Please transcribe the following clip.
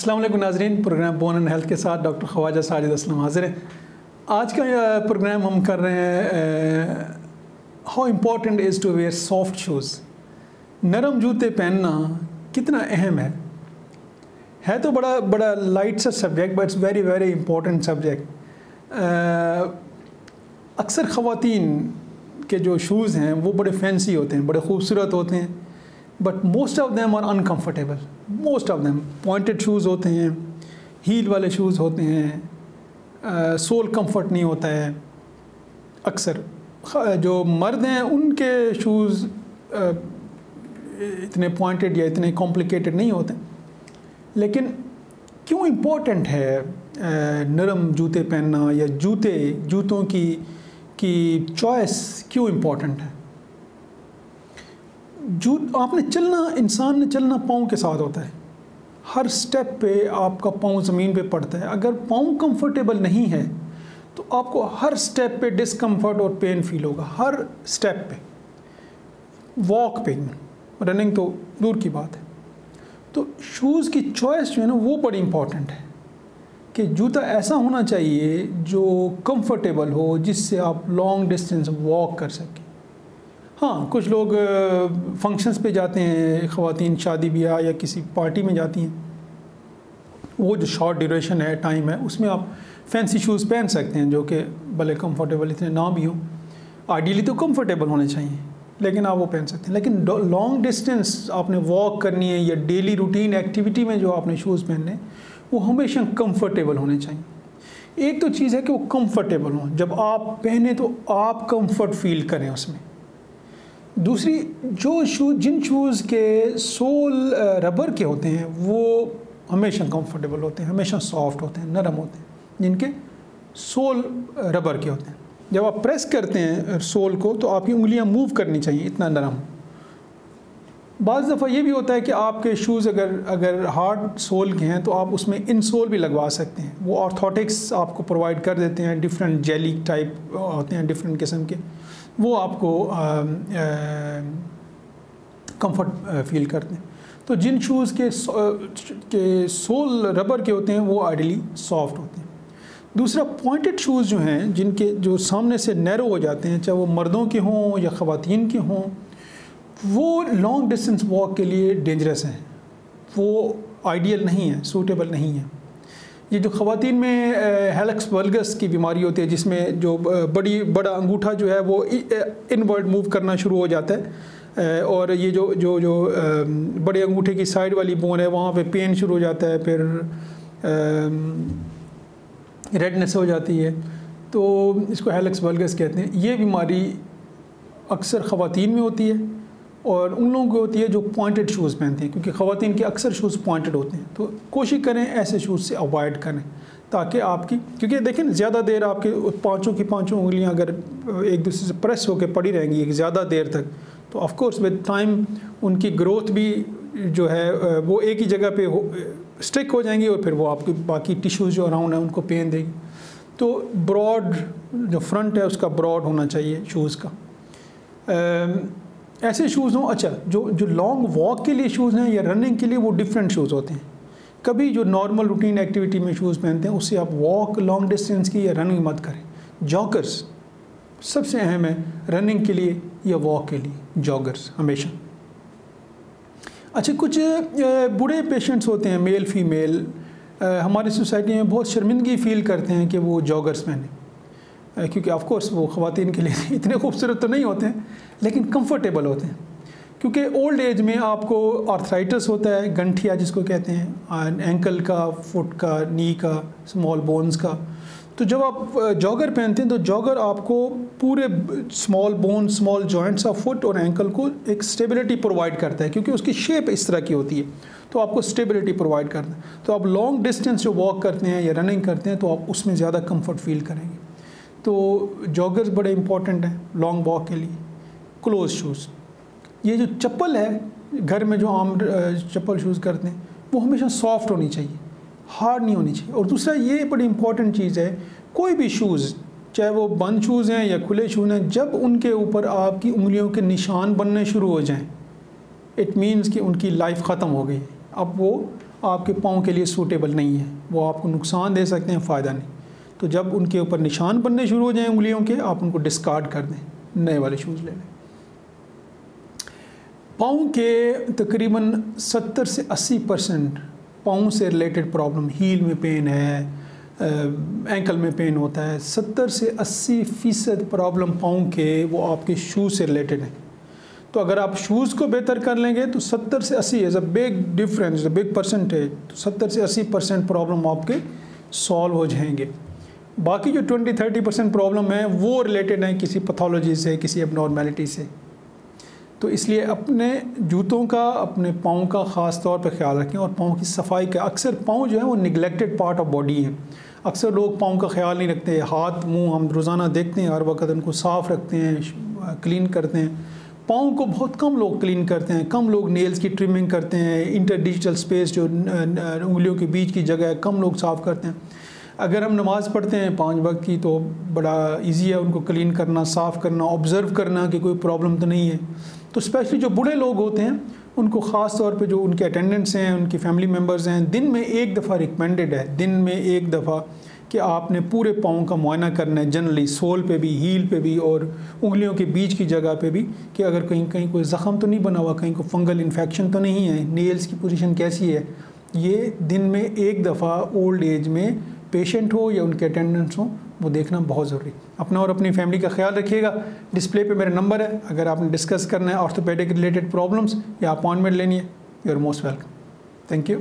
अस्सलाम वालेकुम नाज़रीन, प्रोग्राम बोन एंड हेल्थ के साथ डॉक्टर ख्वाजा साजिद असलम हाज़िर हैं। आज का प्रोग्राम हम कर रहे हैं how important is to wear soft shoes. नरम जूते पहनना कितना अहम है तो बड़ा लाइट सा subject, but it's very very important subject. अक्सर ख़वातीन के जो शूज़ हैं वो बड़े फैंसी होते हैं, बड़े खूबसूरत होते हैं, but most of them are uncomfortable. Most of them pointed shoes होते हैं, हील वाले शूज़ होते हैं, सोल कंफर्ट नहीं होता है। अक्सर जो मर्द हैं उनके शूज़ इतने पॉइंटेड या इतने कॉम्प्लिकेटेड नहीं होते। लेकिन क्यों इम्पोर्टेंट है नरम जूते पहनना या जूतों की चॉइस क्यों इम्पोर्टेंट है? इंसान ने चलना पाँव के साथ होता है। हर स्टेप पे आपका पाँव ज़मीन पे पड़ता है। अगर पाँव कंफर्टेबल नहीं है तो आपको हर स्टेप पे डिस्कम्फर्ट और पेन फील होगा, हर स्टेप पे। वॉक पे, रनिंग तो दूर की बात है। तो शूज़ की चॉइस जो है ना वो बड़ी इम्पॉर्टेंट है कि जूता ऐसा होना चाहिए जो कंफर्टेबल हो, जिससे आप लॉन्ग डिस्टेंस वॉक कर सकें। हाँ, कुछ लोग फंक्शंस पे जाते हैं, ख़वातीन शादी ब्याह या किसी पार्टी में जाती हैं, वो जो शॉर्ट ड्यूरेशन है, टाइम है, उसमें आप फैंसी शूज़ पहन सकते हैं जो कि भले कंफर्टेबल इतने ना भी हों। आइडियली तो कंफर्टेबल होने चाहिए, लेकिन आप वो पहन सकते हैं। लेकिन लॉन्ग डिस्टेंस आपने वॉक करनी है या डेली रूटीन एक्टिविटी में जो आपने शूज़ पहनने हैं वो हमेशा कंफर्टेबल होने चाहिए। एक तो चीज़ है कि वो कंफर्टेबल हों, जब आप पहने तो आप कंफर्ट फील करें उसमें। दूसरी, जिन शूज़ के सोल रबर के होते हैं वो हमेशा कंफर्टेबल होते हैं, हमेशा सॉफ्ट होते हैं, नरम होते हैं। जिनके सोल रबर के होते हैं, जब आप प्रेस करते हैं सोल को तो आपकी उंगलियां मूव करनी चाहिए, इतना नरम। बाज़ दफ़ा ये भी होता है कि आपके शूज़ अगर हार्ड सोल के हैं तो आप उसमें इनसोल भी लगवा सकते हैं। वो ऑर्थोटिक्स आपको प्रोवाइड कर देते हैं, डिफरेंट जेली टाइप होते हैं, डिफरेंट किस्म के, वो आपको कंफर्ट फील करते हैं। तो जिन शूज़ के सोल रबर के होते हैं वो आइडियली सॉफ्ट होते हैं। दूसरा, पॉइंटेड शूज़ जो हैं, जो सामने से नैरो हो जाते हैं, चाहे वो मर्दों के हों या ख़वातीन के हों, वो लॉन्ग डिस्टेंस वॉक के लिए डेंजरस हैं। वो आइडियल नहीं है, सूटेबल नहीं है। ये जो ख़वातीन में हेलक्स वल्गस की बीमारी होती है, जिसमें जो बड़ा अंगूठा जो है वो इनवर्ड मूव करना शुरू हो जाता है, और ये जो बड़े अंगूठे की साइड वाली बोन है वहाँ पे पेन शुरू हो जाता है, फिर रेडनेस हो जाती है, तो इसको हेलक्स वल्गस कहते हैं। ये बीमारी अक्सर ख़वातीन में होती है और उन लोगों की होती है जो पॉइंटेड शूज़ पहनते हैं, क्योंकि ख़वातीन के अक्सर शूज़ पॉइंटेड होते हैं। तो कोशिश करें ऐसे शूज़ से अवॉइड करें, ताकि क्योंकि देखें ज़्यादा देर आपके पाँचों उंगलियां अगर एक दूसरे से प्रेस होकर पड़ी रहेंगी एक ज़्यादा देर तक, तो ऑफ कोर्स विद टाइम उनकी ग्रोथ भी जो है वो एक ही जगह पे स्टिक हो जाएंगी और फिर वो आपके बाकी टिश्यूज़ जो अराउंड है उनको पेन देगी। तो ब्रॉड जो फ्रंट है उसका ब्रॉड होना चाहिए शूज़ का। ऐसे शूज़ हों, अच्छा जो लॉन्ग वॉक के लिए शूज़ हैं या रनिंग के लिए, वो डिफरेंट शूज़ होते हैं। कभी जो नॉर्मल रूटीन एक्टिविटी में शूज़ पहनते हैं उससे आप वॉक लॉन्ग डिस्टेंस की या रनिंग मत करें। जॉगर्स सबसे अहम है रनिंग के लिए या वॉक के लिए, जॉगर्स हमेशा। अच्छा, कुछ बूढ़े पेशेंट्स होते हैं, मेल फीमेल, हमारी सोसाइटी में बहुत शर्मिंदगी फ़ील करते हैं कि वो जॉगर्स पहने, क्योंकि ऑफ कोर्स वो ख़वातीन के लिए इतने खूबसूरत तो नहीं होते हैं, लेकिन कंफर्टेबल होते हैं। क्योंकि ओल्ड एज में आपको आर्थराइटिस होता है, गंठिया जिसको कहते हैं, एंकल का, फुट का, नी का, स्मॉल बोन्स का। तो जब आप जॉगर पहनते हैं तो जॉगर आपको पूरे small bone, small joints of foot और एंकल को एक स्टेबिलिटी प्रोवाइड करता है, क्योंकि उसकी शेप इस तरह की होती है, तो आपको स्टेबिलिटी प्रोवाइड करता है। तो आप लॉन्ग डिस्टेंस जो वॉक करते हैं या रनिंग करते हैं तो आप उसमें ज़्यादा कंफर्ट फील करेंगे। तो जॉगर्स बड़े इंपॉर्टेंट हैं लॉन्ग वॉक के लिए। क्लोज शूज़, ये जो चप्पल है घर में जो आम चप्पल शूज़ करते हैं वो हमेशा सॉफ्ट होनी चाहिए, हार्ड नहीं होनी चाहिए। और दूसरा, ये बड़ी इंपॉर्टेंट चीज़ है, कोई भी शूज़, चाहे वो बंद शूज़ हैं या खुले शूज़ हैं, जब उनके ऊपर आपकी उंगलियों के निशान बनने शुरू हो जाएं, इट मीन्स कि उनकी लाइफ ख़त्म हो गई। अब वो आपके पाँव के लिए सूटेबल नहीं है, वो आपको नुकसान दे सकते हैं, फ़ायदा नहीं। तो जब उनके ऊपर निशान बनने शुरू हो जाएं उंगलियों के, आप उनको डिस्कार्ड कर दें, नए वाले शूज़ ले लें। पाँव के तकरीबन 70 से 80% पाँव से रिलेटेड प्रॉब्लम, हील में पेन है, एंकल में पेन होता है, 70 से 80% प्रॉब्लम पाँव के वो आपके शूज़ से रिलेटेड है। तो अगर आप शूज़ को बेहतर कर लेंगे तो 70 से 80 is a big difference, a big percentage. तो 70 से 80% प्रॉब्लम आपके सॉल्व हो जाएंगे। बाकी जो 20-30% प्रॉब्लम है वो रिलेटेड है किसी पैथोलॉजी से, किसी एबनॉर्मेलिटी से। तो इसलिए अपने जूतों का, अपने पाँव का ख़ास तौर पर ख्याल रखें और पाँव की सफाई का। अक्सर पाँव जो है वो निगलेक्टेड पार्ट ऑफ बॉडी है। अक्सर लोग पाँव का ख्याल नहीं रखते। हाथ मुंह हम रोज़ाना देखते हैं, हर वक्त उनको साफ़ रखते हैं, क्लीन करते हैं। पाँव को बहुत कम लोग क्लीन करते हैं, कम लोग नेल्स की ट्रिमिंग करते हैं, इंटरडिजिटल स्पेस जो उंगलियों के बीच की जगह है कम लोग साफ़ करते हैं। अगर हम नमाज़ पढ़ते हैं 5 वक्त की तो बड़ा इजी है उनको क्लीन करना, साफ़ करना, ऑब्ज़र्व करना कि कोई प्रॉब्लम तो नहीं है। तो स्पेशली जो बूढ़े लोग होते हैं उनको ख़ास तौर पे जो उनके अटेंडेंट्स हैं, उनकी फैमिली मेम्बर्स हैं, दिन में 1 दफ़ा रिकमेंडेड है, दिन में 1 दफ़ा कि आपने पूरे पाँव का मुआयना करना है, जनरली सोल पे भी, हील पे भी और उंगलियों के बीच की जगह पे भी, कि अगर कहीं कहीं कोई ज़ख़म तो नहीं बना हुआ, कहीं कोई फंगल इन्फेक्शन तो नहीं है, नेल्स की पोजीशन कैसी है। ये दिन में 1 दफ़ा ओल्ड एज में पेशेंट हो या उनके अटेंडेंट्स हो, वो देखना बहुत ज़रूरी। अपना और अपनी फैमिली का ख्याल रखिएगा। डिस्प्ले पे मेरा नंबर है, अगर आपने डिस्कस करना है ऑर्थोपेडिक रिलेटेड प्रॉब्लम्स या अपॉइंटमेंट लेनी है, you are most welcome. Thank you.